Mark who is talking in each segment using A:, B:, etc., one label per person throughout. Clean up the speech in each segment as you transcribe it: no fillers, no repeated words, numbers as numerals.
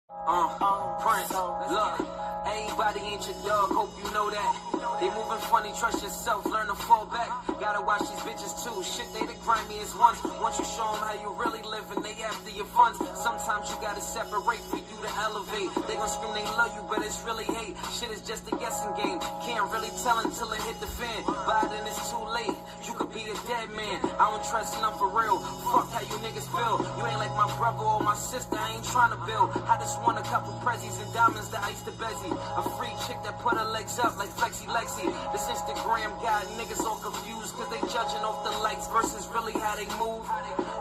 A: Prince, look, everybody ain't your dog, hope you know that. They moving funny, trust yourself, learn to fall back. Gotta watch these bitches too, shit, they the grimiest ones. Once you show them how you really living, they after your funds. Sometimes you gotta separate for you to elevate. They gon' scream they love you, but it's really hate. Shit is just a guessing game, can't really tell until it hit the fan. By then it's too late, you could be a dead man. I don't trust none for real, fuck how you niggas feel. You ain't like my brother or my sister, I ain't trying to build. I just want a couple prezzies and diamonds that ice the bezzy. A free chick that put her legs up like Flexi Lexi. This Instagram got niggas all confused cause they judging off the likes versus really how they move.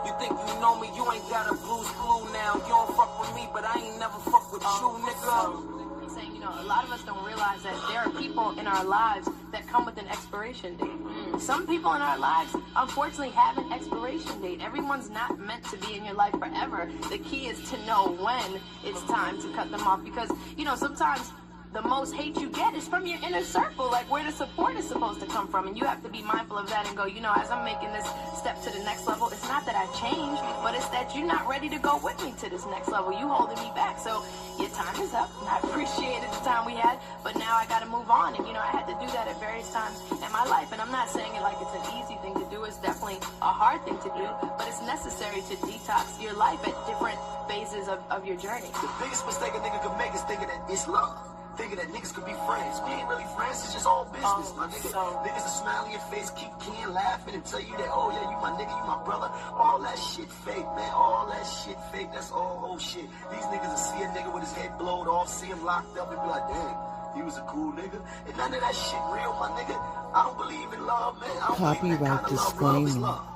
A: You think you know me, you ain't got a blues clue now. You don't fuck with me, but I ain't never fuck with you, nigga.
B: Saying, you know, a lot of us don't realize that there are people in our lives that come with an expiration date. Some people in our lives, unfortunately, have an expiration date. Everyone's not meant to be in your life forever. The key is to know when it's time to cut them off because, you know, sometimes the most hate you get is from your inner circle, like where the support is supposed to come from. And you have to be mindful of that and go, you know, as I'm making this step to the next level, it's not that I changed, but it's that you're not ready to go with me to this next level. You holding me back. So your time is up. And I appreciated the time we had, but now I got to move on. And, you know, I had to do that at various times in my life. And I'm not saying it like it's an easy thing to do. It's definitely a hard thing to do, but it's necessary to detox your life at different phases of your journey.
C: The biggest mistake a nigga could make is thinking that it's love. Thinking that niggas could be friends. We ain't really friends, it's just all business, my nigga. Niggas will smile in your face, keep keying, laughing, and tell you that, oh yeah, you my nigga, you my brother. All that shit fake, man. All that shit fake. That's all whole shit. These niggas will see a nigga with his head blowed off, see him locked up, and be like, damn, he was a cool nigga. And none of that shit real, my nigga. I don't believe in love, man. I don't
D: Copyright
C: believe that kind of
D: disclaimer.
C: love.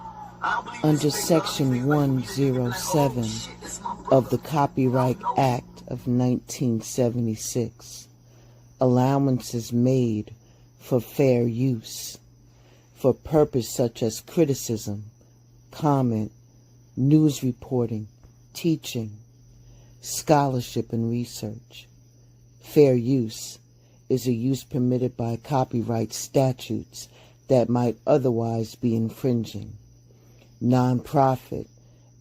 D: Under Section 107 of the Copyright Act of 1976, allowances made for fair use, for purpose such as criticism, comment, news reporting, teaching, scholarship, and research. Fair use is a use permitted by copyright statutes that might otherwise be infringing. Non-profit,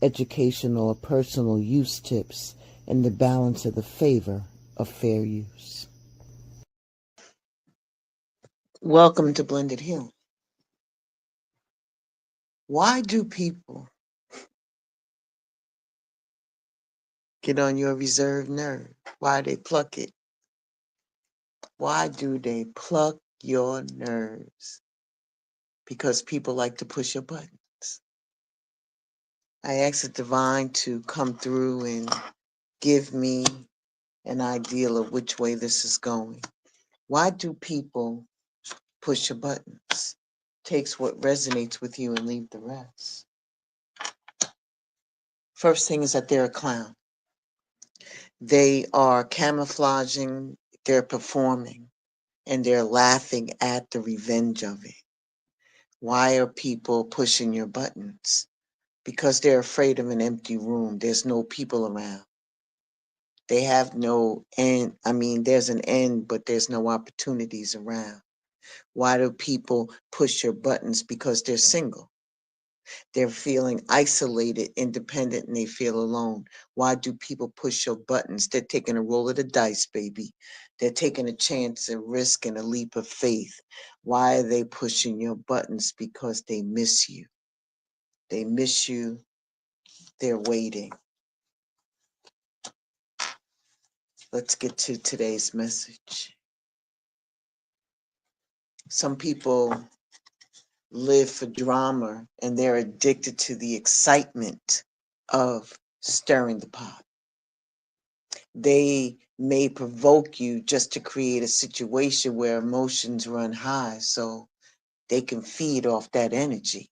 D: educational, or personal use tips and the balance of the favor of fair use. Welcome to Blended Healing. Why do people get on your reserved nerve? Why they pluck it? Why do they pluck your nerves? Because people like to push your buttons. I asked the divine to come through and give me an ideal of which way this is going. Why do people push your buttons? Takes what resonates with you and leave the rest. First thing is that they're a clown. They are camouflaging, they're performing, and they're laughing at the revenge of it. Why are people pushing your buttons? Because they're afraid of an empty room. There's no people around. They have no end. I mean, there's an end, but there's no opportunities around. Why do people push your buttons? Because they're single. They're feeling isolated, independent, and they feel alone. Why do people push your buttons? They're taking a roll of the dice, baby. They're taking a chance, a risk, and a leap of faith. Why are they pushing your buttons? Because they miss you. They miss you. They're waiting. Let's get to today's message. Some people live for drama and they're addicted to the excitement of stirring the pot. They may provoke you just to create a situation where emotions run high so they can feed off that energy.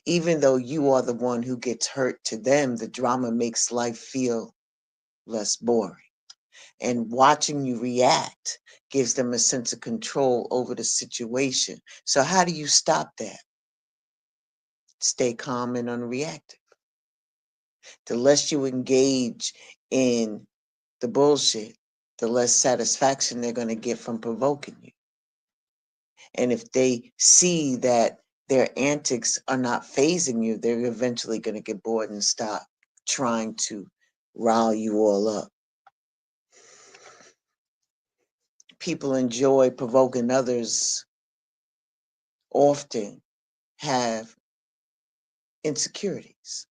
D: Even though you are the one who gets hurt, to them, the drama makes life feel less boring. And watching you react gives them a sense of control over the situation. So how do you stop that? Stay calm and unreactive. The less you engage in the bullshit, the less satisfaction they're going to get from provoking you. And if they see that their antics are not phasing you, they're eventually going to get bored and stop trying to rile you all up. People enjoy provoking others, often have insecurities.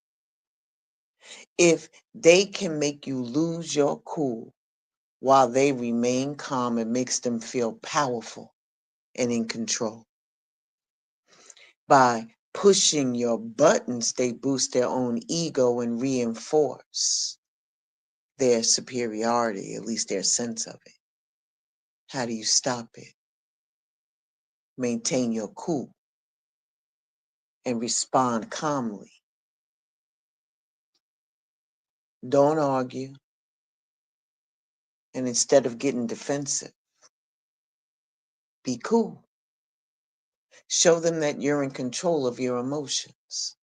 D: If they can make you lose your cool while they remain calm, it makes them feel powerful and in control. By pushing your buttons, they boost their own ego and reinforce their superiority, at least their sense of it. How do you stop it? Maintain your cool and respond calmly. Don't argue. And instead of getting defensive, be cool. Show them that you're in control of your emotions.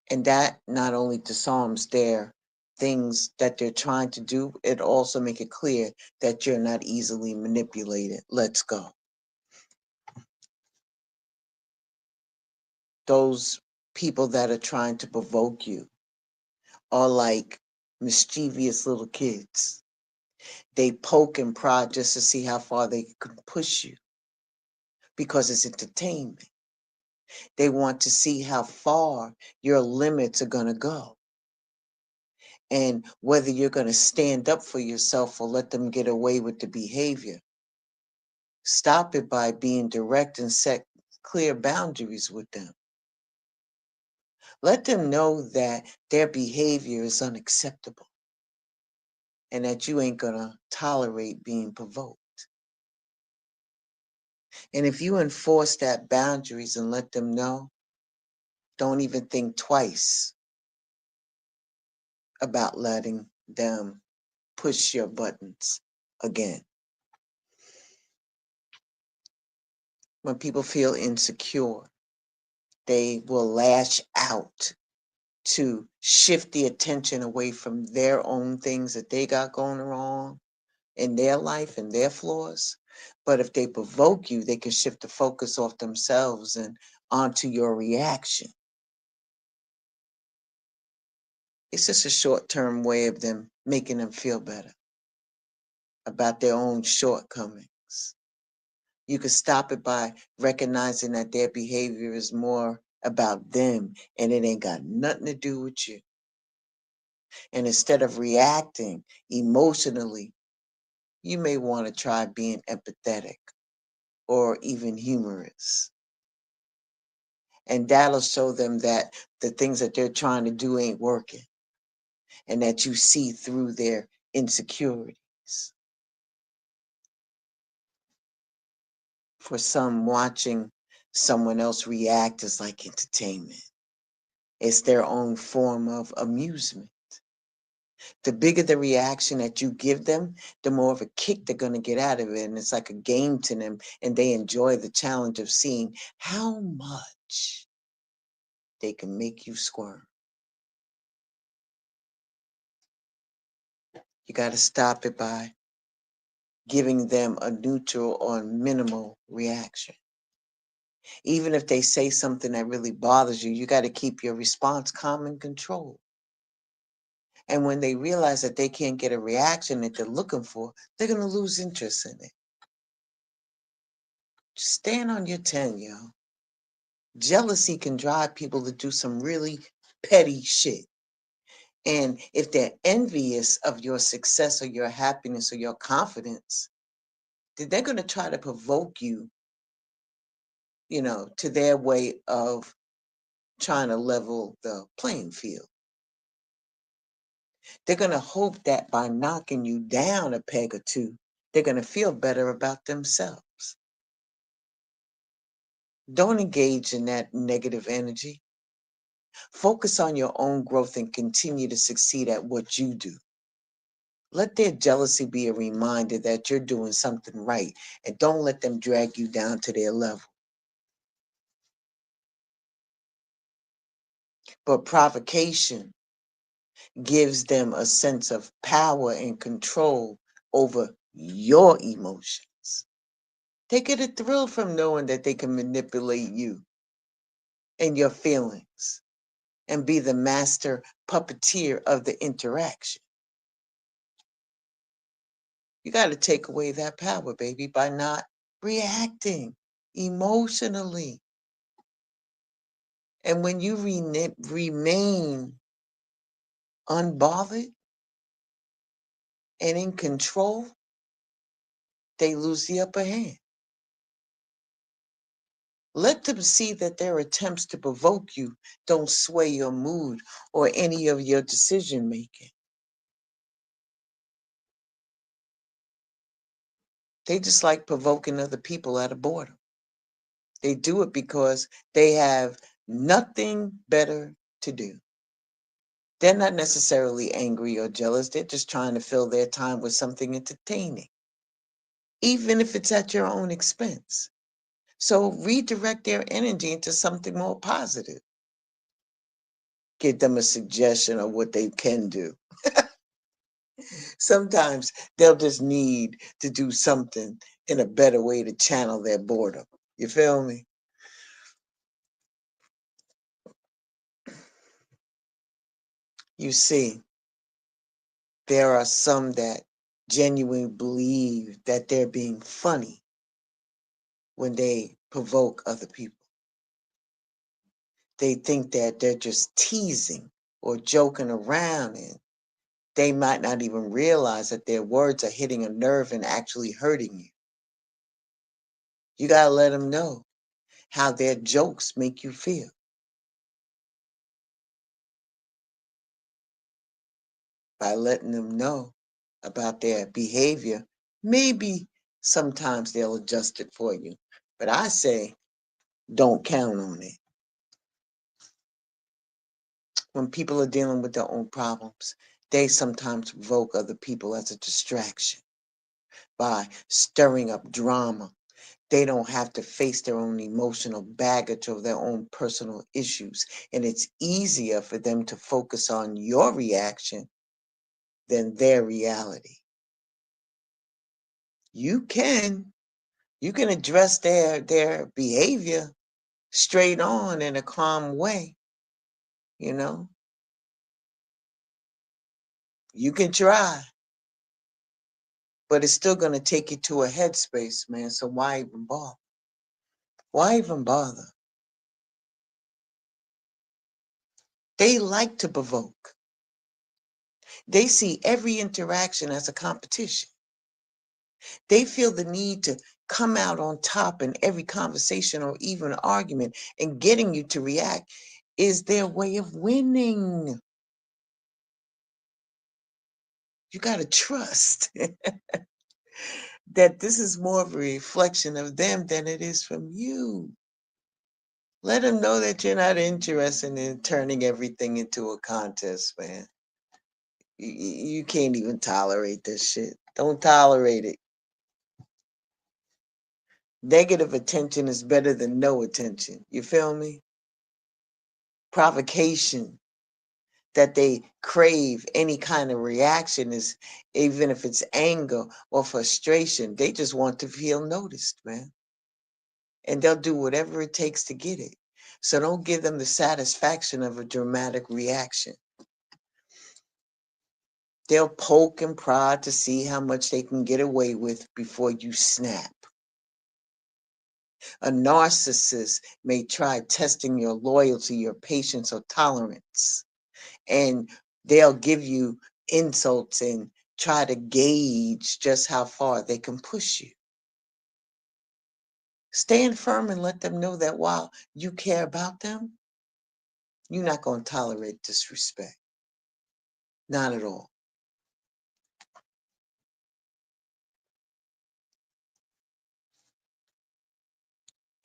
D: And that not only disarms their things that they're trying to do, it also make it clear that you're not easily manipulated. Let's go. Those people that are trying to provoke you are like mischievous little kids. They poke and prod just to see how far they can push you because it's entertainment. They want to see how far your limits are going to go and whether you're going to stand up for yourself or let them get away with the behavior. Stop it by being direct and set clear boundaries with them. Let them know that their behavior is unacceptable and that you ain't going to tolerate being provoked. And if you enforce that boundaries and let them know, don't even think twice about letting them push your buttons again. When people feel insecure, they will lash out to shift the attention away from their own things that they got going wrong in their life and their flaws. But if they provoke you, they can shift the focus off themselves and onto your reaction. It's just a short-term way of them making them feel better about their own shortcomings. You can stop it by recognizing that their behavior is more about them and it ain't got nothing to do with you. And instead of reacting emotionally, you may want to try being empathetic or even humorous. And that'll show them that the things that they're trying to do ain't working and that you see through their insecurities. For some, watching someone else react is like entertainment. It's their own form of amusement. The bigger the reaction that you give them, the more of a kick they're going to get out of it. And it's like a game to them, and they enjoy the challenge of seeing how much they can make you squirm. You got to stop it by giving them a neutral or minimal reaction. Even if they say something that really bothers you, you got to keep your response calm and controlled. And when they realize that they can't get a reaction that they're looking for, they're going to lose interest in it. Just stand on your 10, yo. Jealousy can drive people to do some really petty shit. And if they're envious of your success or your happiness or your confidence, then they're going to try to provoke you, to their way of trying to level the playing field. They're going to hope that by knocking you down a peg or two, they're going to feel better about themselves. Don't engage in that negative energy. Focus on your own growth and continue to succeed at what you do. Let their jealousy be a reminder that you're doing something right, and don't let them drag you down to their level. But provocation gives them a sense of power and control over your emotions. They get a thrill from knowing that they can manipulate you and your feelings and be the master puppeteer of the interaction. You got to take away that power, baby, by not reacting emotionally. And when you remain unbothered and in control, they lose the upper hand. Let them see that their attempts to provoke you don't sway your mood or any of your decision making. They just like provoking other people out of boredom. They do it because they have nothing better to do. They're not necessarily angry or jealous. They're just trying to fill their time with something entertaining, even if it's at your own expense. So redirect their energy into something more positive. Give them a suggestion of what they can do. Sometimes they'll just need to do something in a better way to channel their boredom. You feel me? You see, there are some that genuinely believe that they're being funny when they provoke other people. They think that they're just teasing or joking around, and they might not even realize that their words are hitting a nerve and actually hurting you. You got to let them know how their jokes make you feel. By letting them know about their behavior, maybe sometimes they'll adjust it for you. But I say, don't count on it. When people are dealing with their own problems, they sometimes provoke other people as a distraction by stirring up drama. They don't have to face their own emotional baggage or their own personal issues. And it's easier for them to focus on your reaction than their reality. You can address their behavior straight on in a calm way, you know. You can try, but it's still going to take you to a headspace, man. So why even bother? Why even bother? They like to provoke. They see every interaction as a competition. They feel the need to come out on top in every conversation or even argument, and getting you to react is their way of winning. You got to trust that this is more of a reflection of them than it is from you. Let them know that you're not interested in turning everything into a contest, man. You can't even tolerate this shit. Don't tolerate it. Negative attention is better than no attention. You feel me? Provocation, that they crave any kind of reaction, is even if it's anger or frustration, they just want to feel noticed, man. And they'll do whatever it takes to get it. So don't give them the satisfaction of a dramatic reaction. They'll poke and prod to see how much they can get away with before you snap. A narcissist may try testing your loyalty, your patience, or tolerance, and they'll give you insults and try to gauge just how far they can push you. Stand firm and let them know that while you care about them, you're not going to tolerate disrespect. Not at all.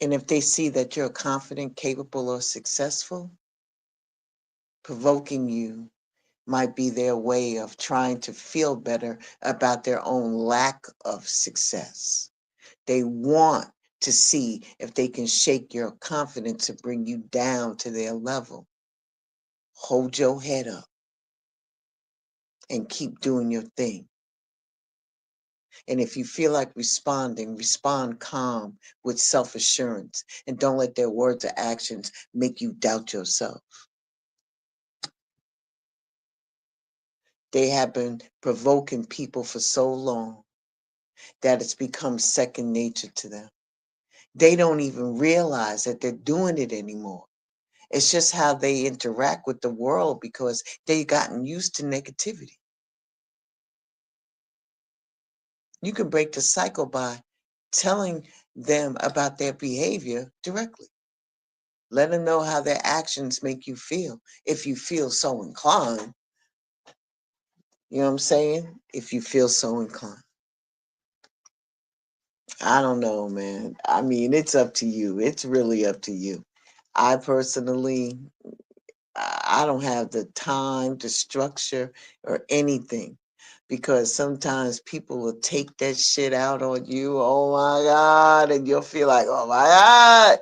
D: And if they see that you're confident, capable, or successful, provoking you might be their way of trying to feel better about their own lack of success. They want to see if they can shake your confidence to bring you down to their level. Hold your head up and keep doing your thing. And if you feel like responding, respond calm with self-assurance, and don't let their words or actions make you doubt yourself. They have been provoking people for so long that it's become second nature to them. They don't even realize that they're doing it anymore. It's just how they interact with the world because they've gotten used to negativity. You can break the cycle by telling them about their behavior directly. Let them know how their actions make you feel. If you feel so inclined, you know what I'm saying? If you feel so inclined. I don't know, man. I mean, it's up to you. It's really up to you. I personally, I don't have the time, the structure, or anything because sometimes people will take that shit out on you. Oh my God. And you'll feel like, oh my God.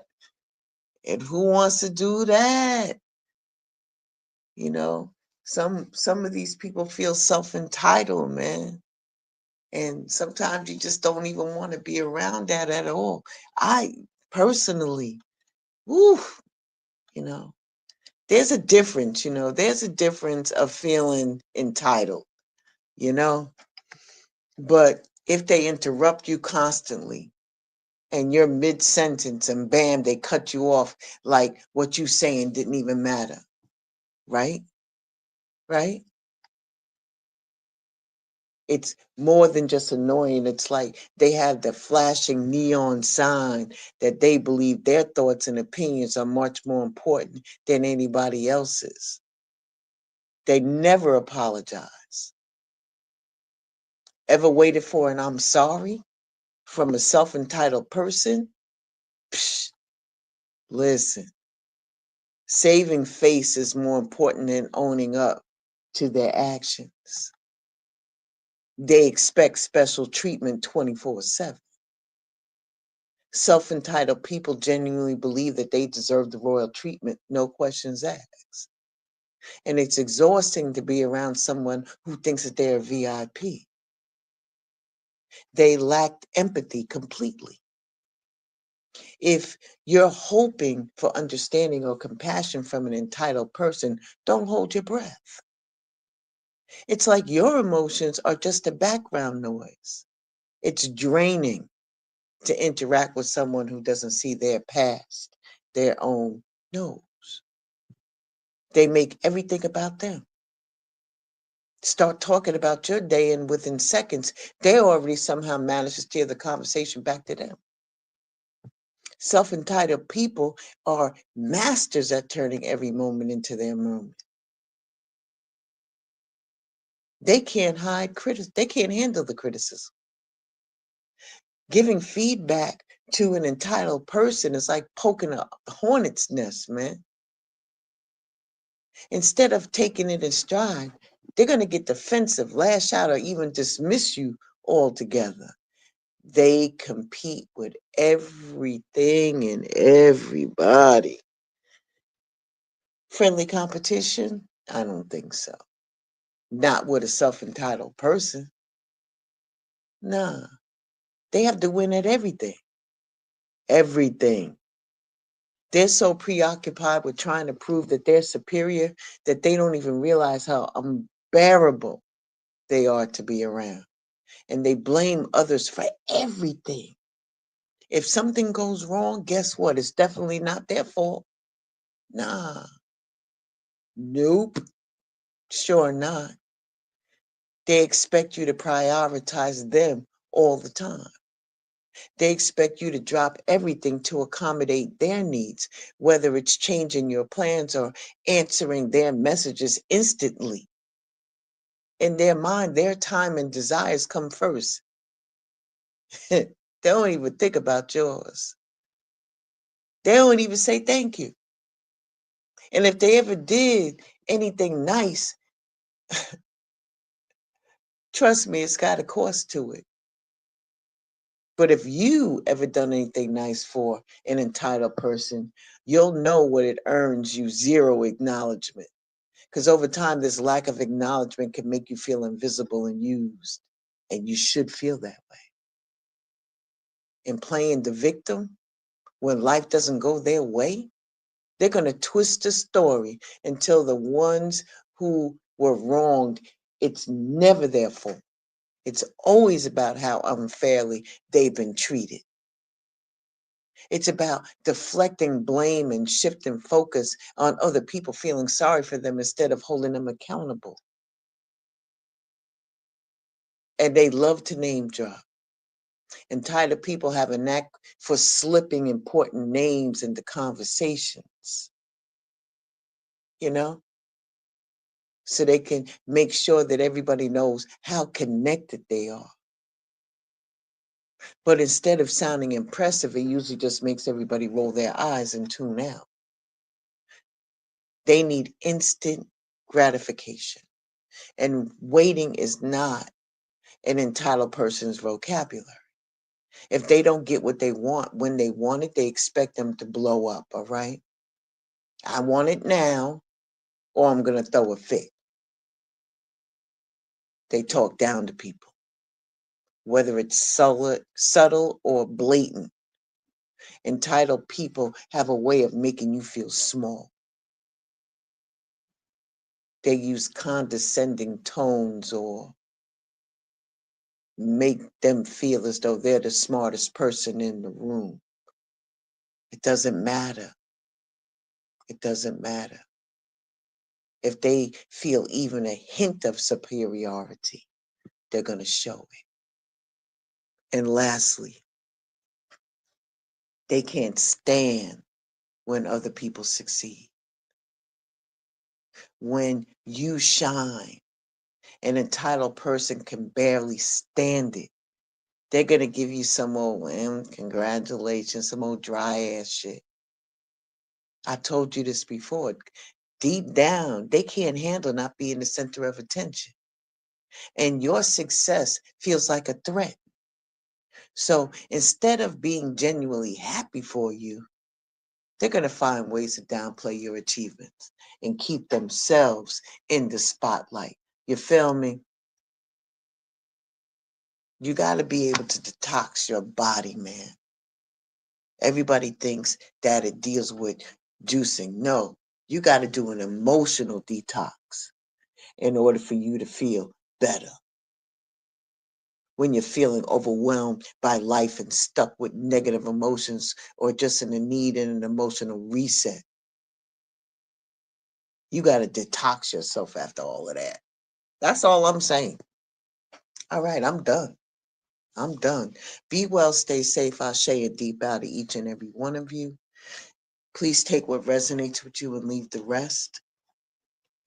D: And who wants to do that? You know, some of these people feel self-entitled, man. And sometimes you just don't even want to be around that at all. I personally, woo, you know, there's a difference, there's a difference of feeling entitled, you know. But if they interrupt you constantly and you're mid-sentence and bam, they cut you off like what you saying didn't even matter, right? Right? It's more than just annoying. It's like they have the flashing neon sign that they believe their thoughts and opinions are much more important than anybody else's. They never apologize. Ever waited for an I'm sorry from a self-entitled person? Psh, listen, saving face is more important than owning up to their actions. They expect special treatment 24/7. Self-entitled people genuinely believe that they deserve the royal treatment, no questions asked. And it's exhausting to be around someone who thinks that they're a VIP. They lack empathy completely. If you're hoping for understanding or compassion from an entitled person, don't hold your breath. It's like your emotions are just a background noise. It's draining to interact with someone who doesn't see their past, their own nose. They make everything about them. Start talking about your day, and within seconds, they already somehow manage to steer the conversation back to them. Self-entitled people are masters at turning every moment into their moment. They can't hide they can't handle the criticism. Giving feedback to an entitled person is like poking a hornet's nest, man. Instead of taking it in stride, they're going to get defensive, lash out, or even dismiss you altogether. They compete with everything and everybody. Friendly competition? I don't think so. Not with a self-entitled person. Nah, they have to win at everything. Everything. They're so preoccupied with trying to prove that they're superior that they don't even realize how unbearable they are to be around. And they blame others for everything. If something goes wrong, guess what? It's definitely not their fault. Nah. Nope. Sure not. They expect you to prioritize them all the time. They expect you to drop everything to accommodate their needs, whether it's changing your plans or answering their messages instantly. In their mind, their time and desires come first. They don't even think about yours. They don't even say thank you. And if they ever did anything nice, trust me, it's got a cost to it. But if you ever done anything nice for an entitled person, you'll know what it earns you zero acknowledgement. Because over time, this lack of acknowledgement can make you feel invisible and used. And you should feel that way. And playing the victim, when life doesn't go their way, they're going to twist the story until the ones who were wronged It's never their fault. It's always about how unfairly they've been treated. It's about deflecting blame and shifting focus on other people, feeling sorry for them instead of holding them accountable. And they love to name drop. Entitled people have a knack for slipping important names into conversations, you know, so they can make sure that everybody knows how connected they are. But instead of sounding impressive, it usually just makes everybody roll their eyes and tune out. They need instant gratification. And waiting is not an entitled person's vocabulary. If they don't get what they want when they want it, they expect them to blow up, all right? I want it now, or I'm going to throw a fit. They talk down to people, whether it's subtle or blatant. Entitled people have a way of making you feel small. They use condescending tones or make them feel as though they're the smartest person in the room. It doesn't matter. It doesn't matter. If they feel even a hint of superiority, they're going to show it. And lastly, they can't stand when other people succeed. When you shine, an entitled person can barely stand it. They're going to give you some old, congratulations, some old dry ass shit. I told you this before. Deep down, they can't handle not being the center of attention. And your success feels like a threat. So instead of being genuinely happy for you, they're going to find ways to downplay your achievements and keep themselves in the spotlight. You feel me? You got to be able to detox your body, man. Everybody thinks that it deals with juicing. No, you got to do an emotional detox in order for you to feel better. When you're feeling overwhelmed by life and stuck with negative emotions or just in the need and an emotional reset, you got to detox yourself after all of that. That's all I'm saying. All right, I'm done. I'm done. Be well, stay safe. I'll share a deep out of each and every one of you. Please take what resonates with you and leave the rest.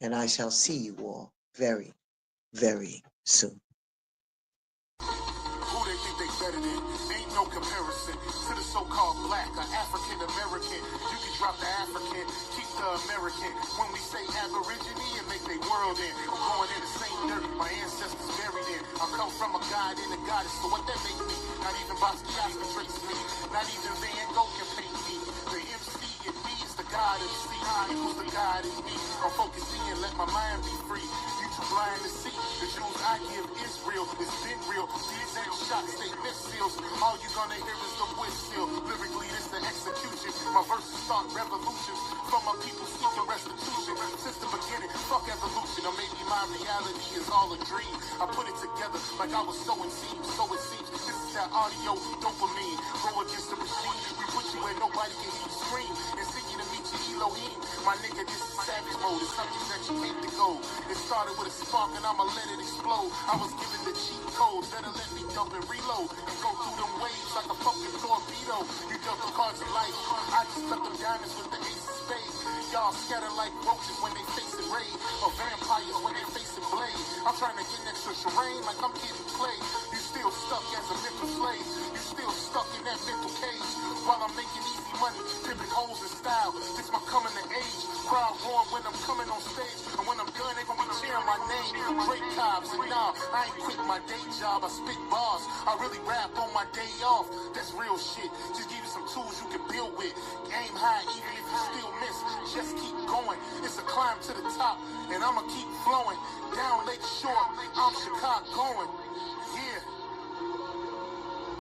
D: And I shall see you all very, very soon.
E: Who they think they better than? Ain't no comparison to the so-called black or African American. You can drop the African, keep the American. When we say Aborigine, it make they world in. I'm going in the same dirt my ancestors buried in. I come from a god and a goddess, so what that make me? Not even Basquiat can trace me. Not even Van Gogh can paint me. The MC in me is the god MC. Equals the god in me. I'm focused in, let my mind be free. You too blind to see. The jewels I give is real. It's been real. These ain't shots, they missiles. All you gonna hear is the whistle. Lyrically, this the execution. My verses start revolutions. From my people seeking restitution. Since the beginning, fuck evolution. Or maybe my reality is all a dream. I put it together like I was sowing seeds. So it seems this is that audio dopamine. Go against the machine. We put you where nobody can hear you scream. And sing you to meet your Elohim. My nigga, this is savage mode. It's something that you hate to go. It started with a spark and I'ma let it explode. I was given the cheat codes. Better let me dump and reload. And go through them waves like a fucking torpedo. You dealt the cards of life. I just cut them diamonds with the ace of spades. Y'all scatter like roaches when they facing raid. Or vampires when they facing blade. I'm trying to get next to Shireen like I'm getting played. You still stuck as a mental slave. You still stuck in that mental cage. While I'm making easy money, pimping holes in style. This my coming to age. Crowd roaring when I'm coming on stage. And when I'm done, they gon' be cheering my name. Great cops, and nah, I ain't quit my day job. I spit bars. I really rap on my day off. That's real shit. Just give you some tools you can build with. Aim high, even if you still miss. Just keep going. It's a climb to the top, and I'ma keep flowing. Down Lake Shore, I'm Chicago going.